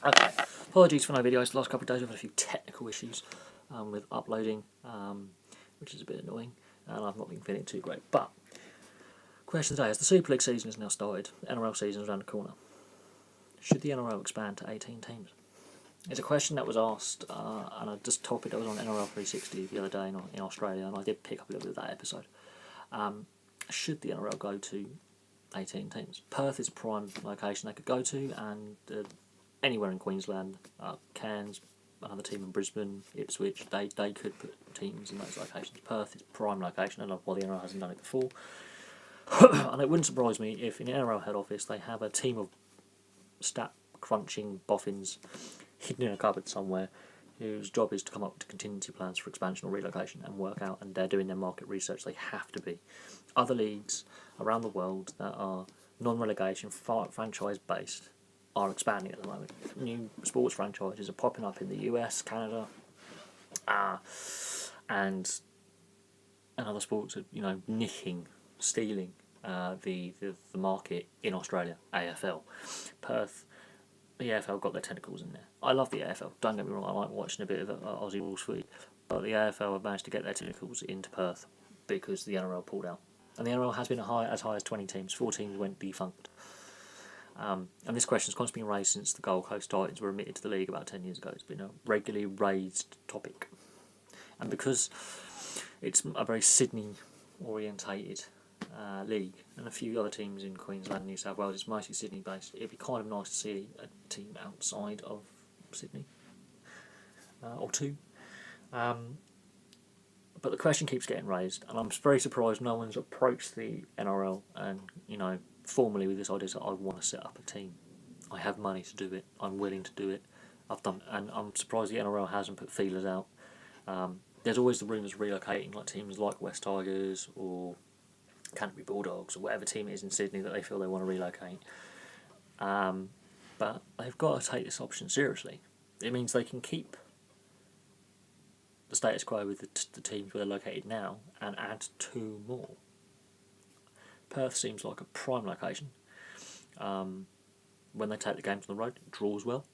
Okay, apologies for no videos the last couple of days. We've had a few technical issues with uploading, which is a bit annoying, and I've not been feeling too great. But, question today, as the Super League season has now started, NRL season is around the corner. Should the NRL expand to 18 teams? It's a question that was asked, and a topic that was on NRL 360 the other day in Australia, and I did pick up a little bit of that episode. Should the NRL go to 18 teams? Perth is a prime location they could go to, and anywhere in Queensland, Cairns, another team in Brisbane, Ipswich, they could put teams in those locations. Perth is a prime location. I don't know why the NRL hasn't done it before. And it wouldn't surprise me if in the NRL head office they have a team of stat crunching boffins hidden in a cupboard somewhere whose job is to come up with contingency plans for expansion or relocation and work out, and they're doing their market research. They have to be. Other leagues around the world that are non-relegation, franchise based, are expanding at the moment. New sports franchises are popping up in the US, Canada, and other sports are, nicking, stealing the market in Australia. AFL, Perth, the AFL got their tentacles in there. I love the AFL. Don't get me wrong. I like watching a bit of Aussie rules footy, but the AFL have managed to get their tentacles into Perth because the NRL pulled out, and the NRL has been as high as 20 teams. 4 teams went defunct. And this question has constantly been raised since the Gold Coast Titans were admitted to the league about 10 years ago. It's been a regularly raised topic. And because it's a very Sydney-orientated league, and a few other teams in Queensland and New South Wales, it's mostly Sydney-based, it'd be kind of nice to see a team outside of Sydney, or two. But the question keeps getting raised, and I'm very surprised no one's approached the NRL and, formally with this idea that I want to set up a team. I have money to do it. I'm willing to do it. I've done, and I'm surprised the NRL hasn't put feelers out. There's always the rumours of relocating, like teams like West Tigers or Canterbury Bulldogs or whatever team it is in Sydney that they feel they want to relocate. But they've got to take this option seriously. It means they can keep the status quo with the teams where they're located now and add 2 more. Perth seems like a prime location. When they take the games on the road, it draws well.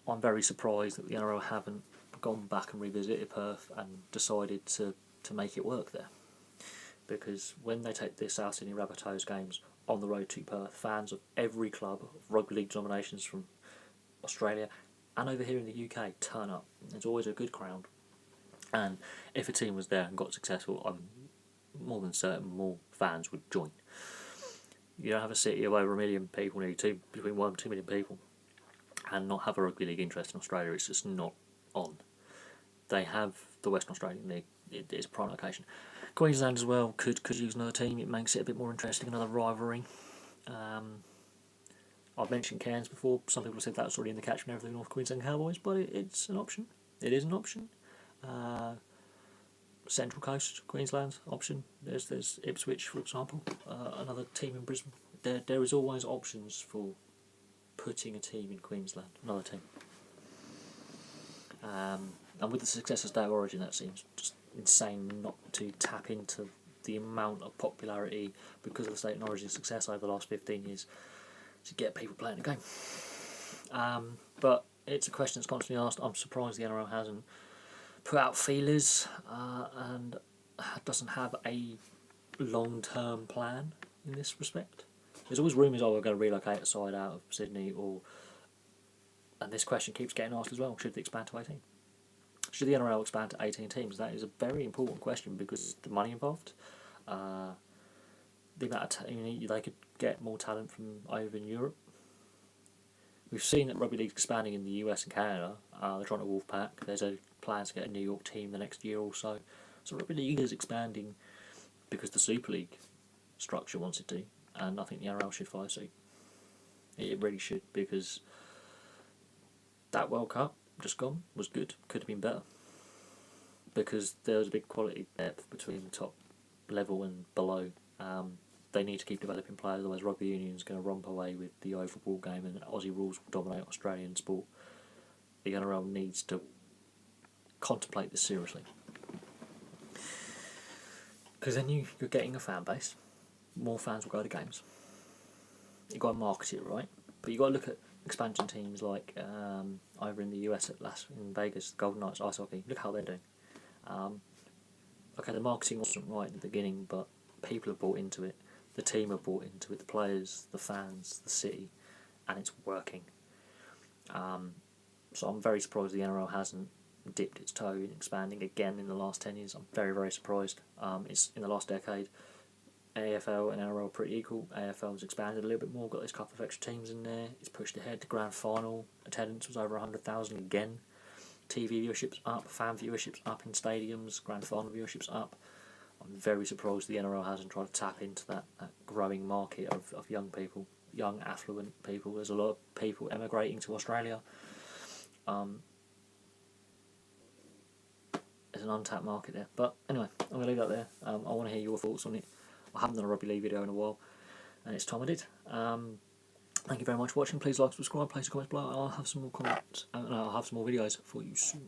I'm very surprised that the NRL haven't gone back and revisited Perth and decided to make it work there. Because when they take the South Sydney Rabbitohs games on the road to Perth, fans of every club of rugby league denominations from Australia and over here in the UK turn up. There's always a good crowd. And if a team was there and got successful, I'm more than certain more fans would join. You don't have a city of over 1 million people, nearly between 1 and 2 million people, and not have a rugby league interest in Australia. It's just not on. They have the Western Australian League. It is a prime location. Queensland as well could use another team. It makes it a bit more interesting, another rivalry. I've mentioned Cairns before. Some people have said that's already in the catchment area of the North Queensland Cowboys, but it's an option. It is an option. Central Coast, Queensland option. There's Ipswich, for example, another team in Brisbane. There is always options for putting a team in Queensland, another team. And with the success of State of Origin, that seems just insane not to tap into the amount of popularity because of the State of Origin success over the last 15 years to get people playing the game. But it's a question that's constantly asked. I'm surprised the NRL hasn't put out feelers and doesn't have a long-term plan in this respect. There's always rumours, we're going to relocate a side out of Sydney, and this question keeps getting asked as well, should they expand to 18? Should the NRL expand to 18 teams? That is a very important question because the money involved, the amount of they could get more talent from over in Europe. We've seen that rugby league's expanding in the US and Canada. They're trying to Wolfpack. There's a plan to get a New York team the next year or so. So rugby league is expanding because the Super League structure wants it to, and I think the NRL should follow suit. It really should, because that World Cup just gone was good. Could have been better because there was a big quality depth between the top level and below. They need to keep developing players, otherwise rugby union's going to romp away with the overall game and Aussie rules will dominate Australian sport. The NRL needs to contemplate this seriously. Because then you're getting a fan base, more fans will go to games. You've got to market it right, but you've got to look at expansion teams like over in the US in Vegas, the Golden Knights ice hockey. Look how they're doing. Okay, the marketing wasn't right in the beginning, but people have bought into it. The team have bought into it. The players, the fans, the city, and it's working. So I'm very surprised the NRL hasn't dipped its toe in expanding again in the last 10 years. I'm very, very surprised. It's in the last decade. AFL and NRL are pretty equal. AFL's expanded a little bit more, got this couple of extra teams in there. It's pushed ahead. The grand final attendance was over 100,000 again. TV viewership's up, fan viewership's up in stadiums, grand final viewership's up. I'm very surprised the NRL hasn't tried to tap into that growing market of young people, young affluent people. There's a lot of people emigrating to Australia. There's an untapped market there. But anyway, I'm going to leave that there. I want to hear your thoughts on it. I haven't done a rugby league video in a while, and it's time I did. Thank you very much for watching. Please like, subscribe, place your comments below, and I'll have some more comments. I'll have some more videos for you soon.